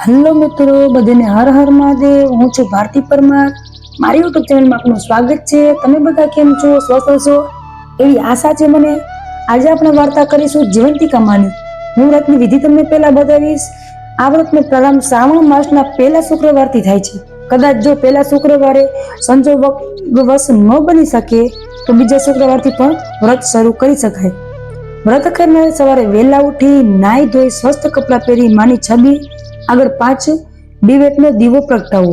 Hello મિત્રો, બધાને હર હર મહાદેવ. હું છું ભારતી પરમાર. મારી યુટ્યુબ ચેનલમાં આપનું સ્વાગત છે. તમે બધા કેમ છો? સ્વસ્થ છો એવી આશા છે મને. આજે આપણે વાર્તા કરીશું જીવંતિકા માની. હું વ્રતની વિધિ તમને પહેલા બતાવીશ. આ વ્રતનો પ્રારંભ શ્રાવણ માસના પહેલા શુક્રવારથી થાય છે. કદાચ જો પહેલા શુક્રવારે સંજોગવશ ન બની શકે તો બીજા શુક્રવારથી પણ વ્રત શરૂ કરી શકાય. વ્રત કરનારે સવારે વહેલા ઉઠી નાઈ ધોઈ સ્વસ્થ કપડાં પહેરી માની છબી આગળ 5 દિવેટનો દીવો પ્રગટાવો.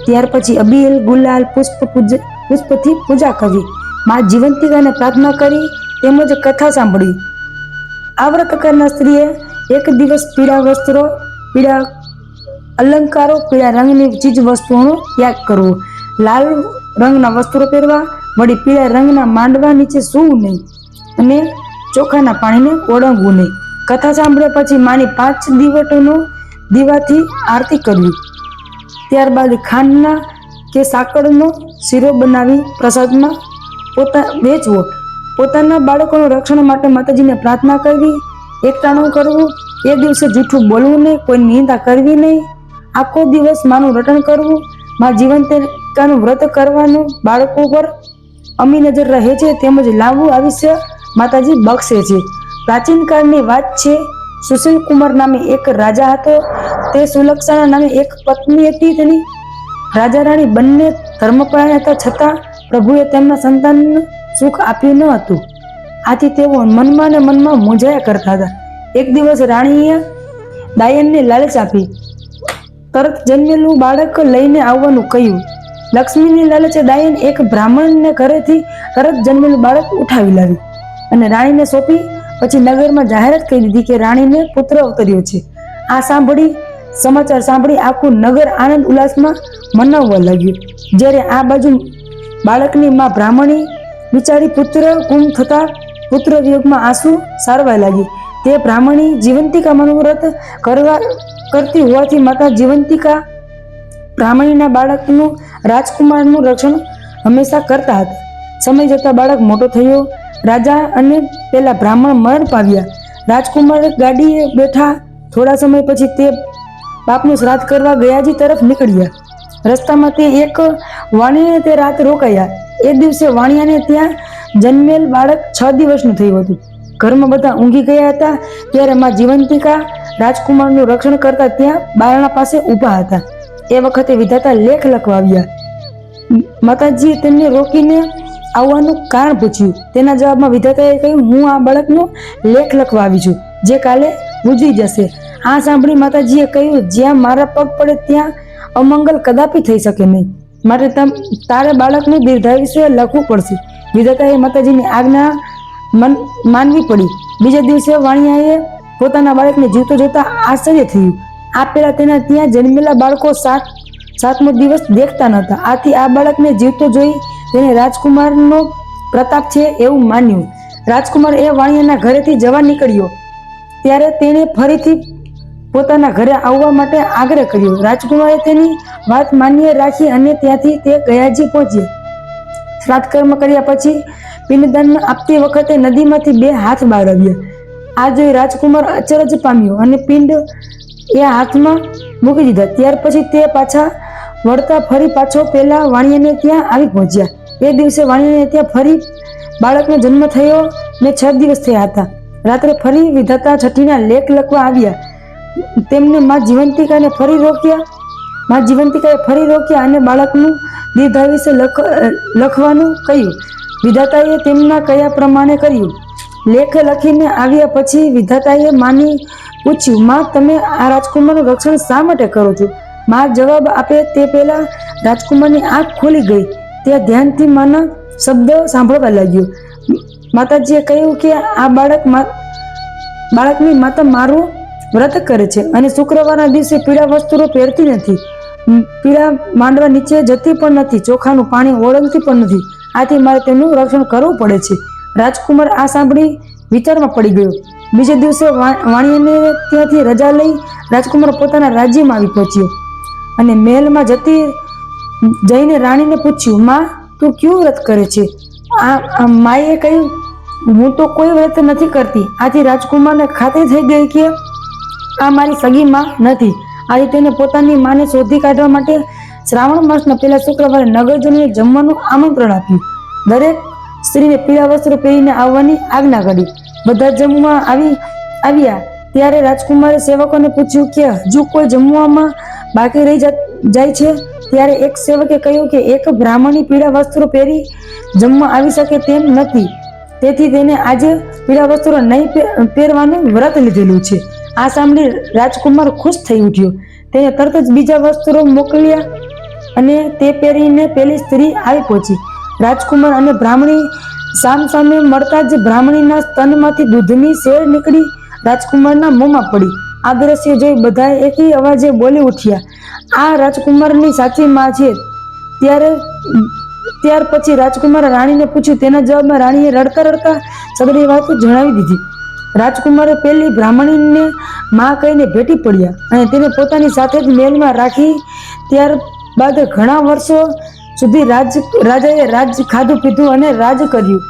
ત્યાર પછી અબીલ, ગુલાલ, પુષ્પથી પૂજા કરવી. માં જીવંતિકાને પ્રાર્થના કરી તેમજ કથા સાંભળવી. આ વ્રત કરનાર સ્ત્રીએ એક દિવસ પીળા વસ્ત્રો, પીળા અલંકારો, પીળા રંગની ચીજ વસ્તુઓનો ત્યાગ કરવો. લાલ રંગના વસ્ત્રો પહેરવા, વળી પીળા રંગના માંડવા નીચે સૂવું નહીં અને ચોખાના પાણીને ઓળંગવું નહીં. કથા સાંભળ્યા પછી માની 5 દિવેટોનો દીવાથી આરતી કરવી. ત્યારબાદ ખાંડના કે સાકરનો શીરો બનાવી પ્રસાદમાં વેચવો. પોતાના બાળકોના રક્ષણ માટે માતાજીને પ્રાર્થના કરવી. એકટાણું કરવું. એ દિવસે જૂઠું બોલવું નહીં, કોઈ નિંદા કરવી નહીં. આખો દિવસ માનું રટણ કરવું. માં જીવંતિકાનું વ્રત કરવાનું બાળકો પર અમી નજર રહે છે, તેમજ લાંબુ આયુષ્ય માતાજી બક્ષે છે. પ્રાચીન કાળની વાત છે. સુશીલ કુમાર નામે એક રાજા હતો. તે સુલક્ષણા નામે એક પત્ની હતી. તેની રાજા રાણી બંને ધર્મપરાયણ હતા, છતાં પ્રભુએ તેમના સંતાનને સુખ આપ્યું ન હતું. આથી તેઓ મનમાં ને મનમાં મૂંઝાયા કરતા હતા. એક દિવસ રાણીએ દાયનને લાલચ આપી તરત જન્મેલું બાળક લઈને આવવાનું કહ્યું. લક્ષ્મીની લાલચે દાયન એક બ્રાહ્મણને ઘરેથી તરત જન્મેલું બાળક ઉઠાવી લાવી અને રાણીને સોંપી. પછી નગરમાં જાહેરાત કરી દીધી કે રાણીને પુત્ર અવતર્યો છે. આ સમાચાર સાંભળી આખું નગર આનંદ ઉલ્લાસમાં મનાવવા લાગ્યું. જ્યારે આ બાજુ બાળકની માં બ્રાહ્મણી બિચારી પુત્ર ગુમ થતા પુત્ર વિયોગમાં આંસુ સારવા લાગી. તે બ્રાહ્મણી જીવંતિકાનું વ્રત કરતી હોવાથી માતા જીવંતિકા બ્રાહ્મણીના બાળકનું રાજકુમારનું રક્ષણ હંમેશા કરતા હતા. સમય જતા બાળક મોટો થયો. રાજા અને પેલા બ્રાહ્મણ મરણ પામ્યા. રાજકુમાર ગાડીએ બેઠા. થોડા સમય પછી તે બાપનું શ્રાદ્ધ કરવા ગયાજી તરફ નીકળ્યા. રસ્તામાં તે એક વાણિયાને તે રાત રોકાયા. એ દિવસે વાણિયાને ત્યાં જન્મેલ બાળક 6 દિવસનું થયું હતું. ઘરમાં બધા ઊંઘી ગયા હતા. ત્યારે માં જીવંતિકા રાજકુમારનું રક્ષણ કરતા ત્યાં બારણા પાસે ઊભા હતા. એ વખતે વિધાતા લેખ લખવા આવ્યા. માતાજીએ તેમને રોકીને આવવાનું કારણ પૂછ્યું. તેના જવાબમાં વિધાતાએ કહ્યું, હું આ બાળકનો લેખ લખવા આવી છું, જે કાલે ઉજવી જશે. આ સાંભળી માતાજીએ કહ્યું, જ્યાં મારા પગ પડે ત્યાં અમંગલ કદાપી થઈ શકે નહીં, માટે તારે બાળકનું દીર્ઘાયુષ્ય લખવું પડશે. વિધાતાએ માતાજીની આજ્ઞા માનવી પડી. બીજા દિવસે વાણિયાએ પોતાના બાળકને જીવતો જોતા આશ્ચર્ય થયું. આ પહેલા તેના ત્યાં જન્મેલા બાળકો 7મો દિવસ દેખતા નહોતા. આથી આ બાળકને જીવતો જોઈ તેને રાજકુમારનો પ્રતાપ છે એવું માન્યું. રાજકુમાર એ વાણિયાના ઘરેથી જવા નીકળ્યો ત્યારે તેણે ફરીથી પોતાના ઘરે આવવા માટે આગ્રહ કર્યો. રાજકુમારે તેની વાત માન્ય રાખી અને ત્યાંથી તે ગયાજી પહોંચ્યા. શ્રાદ્ધ કર્મ કર્યા પછી પિંડદાન આપતી વખતે નદીમાંથી 2 હાથ બહાર આવ્યા. આ જોઈ રાજકુમાર અચરજ પામ્યો અને પિંડ એ હાથમાં મૂકી દીધા. ત્યાર પછી તે પાછા વળતા ફરી પાછો પેલા વાણિયાને ત્યાં આવી પહોંચ્યા. એ દિવસે વાણિયાને ત્યાં ફરી બાળકનો જન્મ થયો ને 6 દિવસ થયા હતા. રાત્રે ફરી વિધાતા છઠ્ઠીના લેખ લખવા આવ્યા. તેમને માં જીવંતિકાએ ફરી રોક્યા અને બાળકનું દીર્ઘાયુષ્ય લખવાનું કહ્યું. વિધાતાએ તેમના કયા પ્રમાણે કર્યું. લેખ લખીને આવ્યા પછી વિધાતાએ માની પૂછ્યું, માં તમે આ રાજકુમારનું રક્ષણ શા માટે કરો છો? માં જવાબ આપે તે પહેલા રાજકુમારની આંખ ખોલી ગઈ. તે ધ્યાનથી માના શબ્દ સાંભળવા લાગ્યો. માતાજીએ કહ્યું કે આ બાળકની માતા મારું વ્રત કરે છે અને શુક્રવારના દિવસે પીળા વસ્ત્રો પહેરતી નથી, પીળા માંડવા નીચે જતી પણ નથી, ચોખાનું પાણી ઓળંગતી પણ નથી. આથી મારે તેમનું રક્ષણ કરવું પડે છે. રાજકુમાર આ સાંભળી વિચારમાં પડી ગયો. બીજે દિવસે વાણિયાને ત્યાંથી રજા લઈ રાજકુમાર પોતાના રાજ્યમાં આવી પહોંચ્યો અને મહેલમાં જઈને રાણીને પૂછ્યું, માં તું ક્યું વ્રત કરે છે? માએ કહ્યું, હું તો કોઈ વ્રત નથી કરતી. આથી રાજકુમારને ખાતરી થઈ ગઈ કે આ મારી સગી માં નથી. આજે તેને પોતાની માને શોધી કાઢવા માટે શ્રાવણ માસના પહેલા શુક્રવારે નગરજનોને જમવાનું આમંત્રણ આપ્યું. દરેક સ્ત્રીને પીળા વસ્ત્રો પહેરીને આવવાની આજ્ઞા કરી. બધા જમવા આવ્યા ત્યારે રાજકુમારે સેવકોને પૂછ્યું કે હજુ કોઈ જમવામાં બાકી રહી જાય છે. ત્યારે એક સેવકે કહ્યું કે એક બ્રાહ્મણી પીળા વસ્ત્રો પહેરી જમવા આવી શકે તેમ નથી, તેથી તેને આજે પીળા વસ્ત્રો નહીં પહેરવાનું વ્રત લીધેલું છે. આ સાંભળી રાજકુમાર ખુશ થઈ ઉઠ્યો. તેને તરત જ બીજા વસ્ત્રો મોકલ્યા અને તે પહેરીને પેલી સ્ત્રી આવી પહોંચી. રાજકુમાર અને બ્રાહ્મણી સામસામે મળતા જ બ્રાહ્મણીના સ્તનમાંથી દૂધની સેર નીકળી રાજકુમારના મોંમાં પડી. આ દ્રશ્ય જોઈ બધા એકી અવાજે બોલી ઉઠ્યા, આ રાજકુમારની સાચી માં છે. ત્યાર પછી રાજકુમારે રાણીને પૂછ્યું. તેના જવાબમાં રાણીએ રડતા રડતા સગળી વાત જણાવી દીધી. રાજકુમારે પેલી બ્રાહ્મણીને માં કહીને ભેટી પડ્યા અને તેને પોતાની સાથે જ મહેલમાં રાખી. ત્યારબાદ ઘણા વર્ષો સુધી રાજાએ રાજ ખાધું પીધું અને રાજ કર્યું.